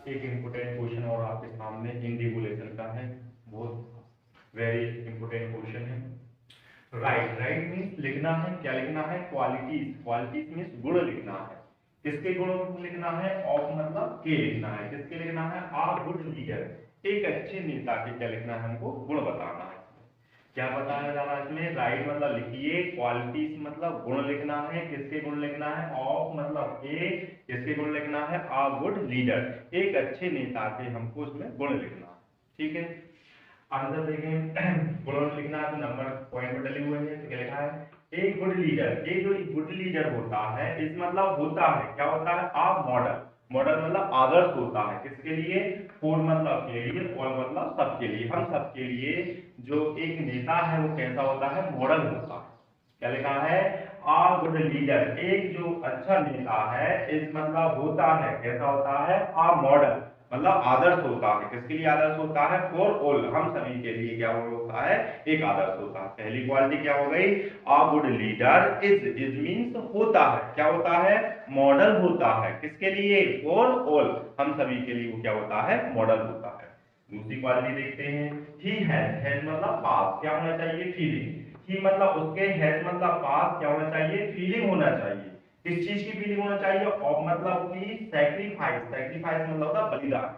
एक important question और आपके सामने इंडिगुलेशन का है। बहुत वेरी इंपोर्टेंट क्वेश्चन है। राइट राइट मीन्स लिखना है, क्या लिखना है? क्वालिटीज। क्वालिटीज मीन्स गुण लिखना है। किसके गुण लिखना है? ऑफ मतलब के लिखना है। किसके लिखना है? आ गुड लीडर, एक अच्छे नेता के क्या लिखना है? हमको गुण बताना है। क्या बताया जा रहा है इसमें? राइट मतलब लिखिए, क्वालिटीज मतलब गुण लिखना है। किसके गुण लिखना है? ऑफ मतलब ए, किसके गुण लिखना है? आ गुड लीडर, एक अच्छे नेता के हमको इसमें गुण लिखना है। ठीक है, आंसर देखें। गुण लिखना है तो नंबर पॉइंट में डले हुए हैं, तो क्या लिखा है? एक गुड लीडर। एक जो गुड लीडर होता है, इस मतलब होता है, क्या होता है? आ मॉडल। मॉडल मतलब आदर्श होता है। किसके लिए? फॉर मतलब के लिए, और मतलब सबके लिए, हम सबके लिए जो एक नेता है वो कैसा होता है? मॉडल होता है। क्या लिखा है? आ गुड लीडर, एक जो अच्छा नेता है, इस मतलब होता है, कैसा होता है? आ मॉडल मतलब आदर्श होता है। किसके लिए आदर्श होता है? फॉर ऑल, हम सभी के लिए क्या होता है? एक आदर्श होता है। पहली क्वालिटी क्या हो गई? आ गुड लीडर इज मीन्स होता है, क्या होता है? मॉडल होता है। किसके लिए? फॉर ऑल, हम सभी के लिए वो क्या होता है? मॉडल होता है। दूसरी क्वालिटी देखते हैं। ही हैज मतलब पास, क्या होना चाहिए? फीलिंग। ही मतलब उसके, हैज मतलब पास, क्या होना चाहिए? फीलिंग होना चाहिए। किस चीज की फीलिंग होना चाहिए? ऑफ मतलब की सैक्रिफाइस। सैक्रिफाइस मतलब होता है बलिदान।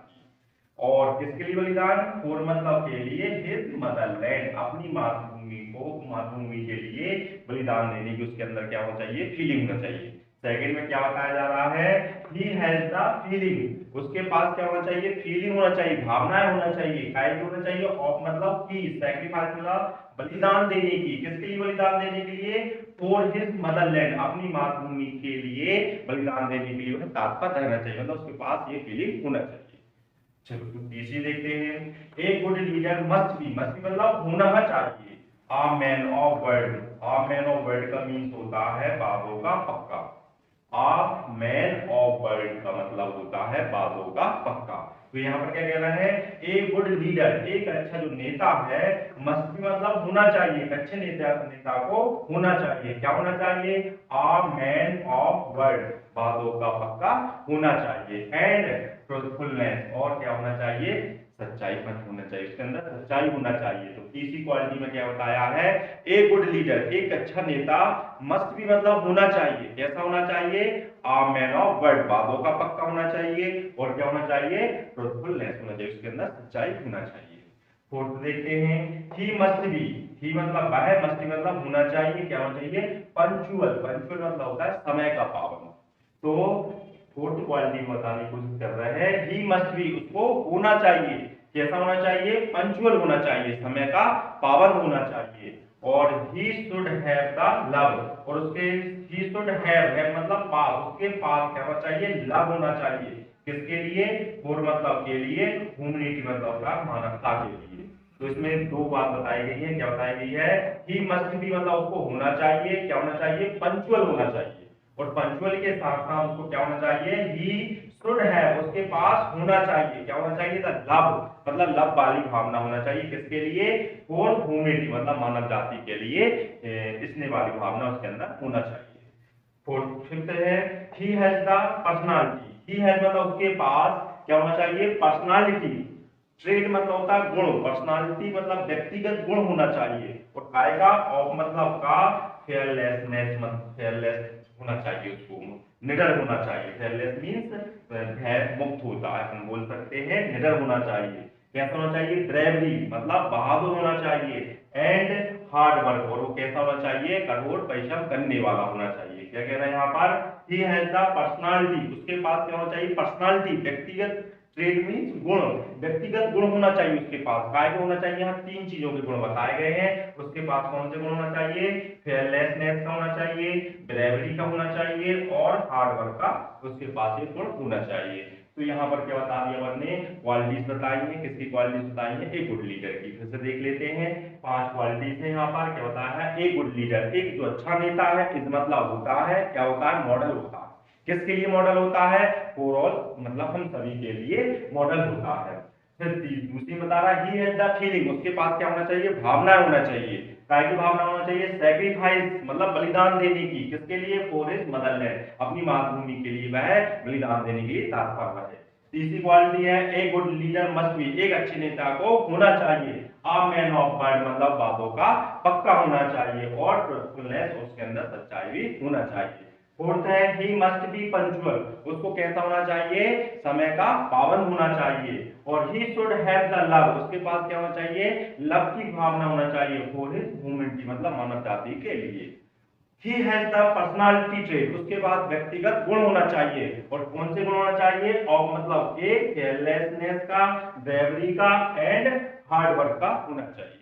और किसके लिए बलिदान? फॉर मतलब के लिए, हिज मदरलैंड, अपनी मातृभूमि को, मातृभूमि के लिए बलिदान देने की उसके अंदर क्या होना चाहिए? फीलिंग होना चाहिए। सेकंड में क्या बताया जा रहा है? ही हैज द फीलिंग, उसके पास क्या होना चाहिए? फीलिंग होना चाहिए, भावनाएं होना चाहिए। काय की होना चाहिए? ऑफ मतलब की, सैक्रिफाइस मतलब बलिदान देने की। किसके लिए बलिदान देने के लिए? फॉर हिज मदरलैंड, अपनी मातृभूमि के लिए बलिदान देने के लिए उन्हें तात्पर्य रहना चाहिए, मतलब उसके पास ये फीलिंग होना चाहिए। चलो तो तीसरी देखते हैं। एक गुड लीडर मस्ट बी मतलब होना चाहिए। आ man of word. Uh man of word का मीन्स होता है बातों का पक्का। आ मैन ऑफ वर्ड का मतलब होता है बातों का पक्का। तो यहाँ पर क्या कहना है? ए गुड लीडर, एक अच्छा जो नेता है, मस्ट बी मतलब होना चाहिए, एक अच्छे नेता नेता को होना चाहिए। क्या होना चाहिए? आ मैन ऑफ वर्ड, बातों का पक्का होना चाहिए। एंड ट्रूथफुलनेस, और क्या होना चाहिए? सच्चाई मत होना चाहिए, उसके अंदर सच्चाई होना चाहिए। तो तीसरी क्वालिटी में क्या बताया है? ए गुड लीडर, एक अच्छा नेता मस्ट भी मतलब होना चाहिए, कैसा होना चाहिए? आ मैन ऑफ वर्ड, बातों का पक्का होना चाहिए। और क्या होना चाहिए? ट्रूथफुलनेस होना चाहिए, उसके अंदर सच्चाई होना चाहिए। फोर्थ देखते हैं। ही मस्ट बी, ही मतलब वह, मस्ट बी मतलब होना चाहिए, क्या होना चाहिए? पंचुअल। पंचुअल मतलब होता है समय का पाबंद। तो फोर्थ क्वालिटी में बताने की कोशिश कर रहे हैं। ही मस्ट बी, उसको होना चाहिए, कैसा होना चाहिए? पंचुअल होना चाहिए, समय का पाबंद होना चाहिए। और he should have the love, और उसके ही शुड हैव मतलब पास, उसके पास क्या होना चाहिए? लव होना चाहिए। किसके लिए? फॉर मतलब के लिए, ह्यूमैनिटी मतलब होता है मानवता के लिए। तो इसमें दो बात बताई गई है। क्या बताई गई है? ही मस्ट बी मतलब उसको होना चाहिए, क्या होना चाहिए? पंचुअल होना चाहिए। और पंचुअल के साथ साथ उसको क्या होना चाहिए? ही शुड है, उसके पास होना चाहिए, क्या होना चाहिए? द लव मतलब लव वाली भावना होना चाहिए। किसके लिए? फॉर ह्यूमैनिटी मतलब मानव जाति के लिए इसने वाली भावना उसके अंदर होना चाहिए। फोर्थ फिफ्थ है। He has the personality. He has मतलब उसके पास क्या होना चाहिए? पर्सनालिटी। ट्रेड मतलब होता है गुण, पर्सनालिटी मतलब व्यक्तिगत गुण होना चाहिए। और काय का? ऑफ मतलब का, फेयरलेसनेस मतलब फेयरलेस होना चाहिए, उसको निडर होना चाहिए। फेयरलेस मीन्स भय मुक्त होता है, हम बोल सकते हैं निडर होना चाहिए। कैसा होना चाहिए? ब्रेवरी मतलब बहादुर होना चाहिए। एंड हार्ड वर्क, और वो कैसा होना चाहिए? कठोर परिश्रम करने वाला होना चाहिए। क्या कह रहे हैं यहाँ पर? ही हैज द पर्सनालिटी, उसके पास क्या होना चाहिए? पर्सनालिटी, व्यक्तिगत। ट्रेड मीन्स गुण, व्यक्तिगत गुण होना चाहिए उसके पास। काय को होना चाहिए? यहाँ तीन चीजों के गुण बताए गए हैं। उसके पास कौन से गुण होना चाहिए? फेयरलेसनेस का होना चाहिए, ब्रेवरी का होना चाहिए, और हार्ड वर्क का उसके पास ये गुण होना चाहिए। तो यहाँ पर क्या बता दिया अपन ने? क्वालिटीज बताई है। किसकी क्वालिटीज बताई है? एक गुड लीडर की। फिर से देख लेते हैं। पांच क्वालिटीज है यहाँ पर। क्या बताया है? एक गुड लीडर, एक जो अच्छा नेता है, इस मतलब होता है, क्या होता है? मॉडल होता है। किसके लिए मॉडल होता है? फॉर ऑल मतलब हम सभी के लिए मॉडल होता है। फिर दूसरी बता रहा है, ही हैज द फीलिंग, उसके पास क्या होना चाहिए? भावना होना चाहिए। काय की भावना होना चाहिए? सैक्रिफाइस मतलब बलिदान देने की। किसके लिए? फॉर हिज मदरलैंड, अपनी मातृभूमि के लिए वह बलिदान देने के लिए तत्पर है। तीसरी क्वालिटी है a good leader must be, एक अच्छे नेता को होना चाहिए अ मैन ऑफ वर्ड, मतलब बातों का पक्का होना चाहिए, और ट्रूथफुलनेस, उसके अंदर सच्चाई भी होना चाहिए। फोर्थ है ही मस्ट बी पंक्चुअल, उसको कैसा होना चाहिए, समय का पाबंद होना चाहिए। और he should have the love, उसके पास क्या होना चाहिए, लव की भावना होना चाहिए फॉर हिज ह्यूमैनिटी, मतलब मानव जाति के लिए। He has the personality trait, उसके बाद व्यक्तिगत गुण होना चाहिए, और कौन से गुण होना चाहिए, और मतलब एक केयरलेसनेस का, ब्रेवरी का एंड हार्ड वर्क का होना चाहिए।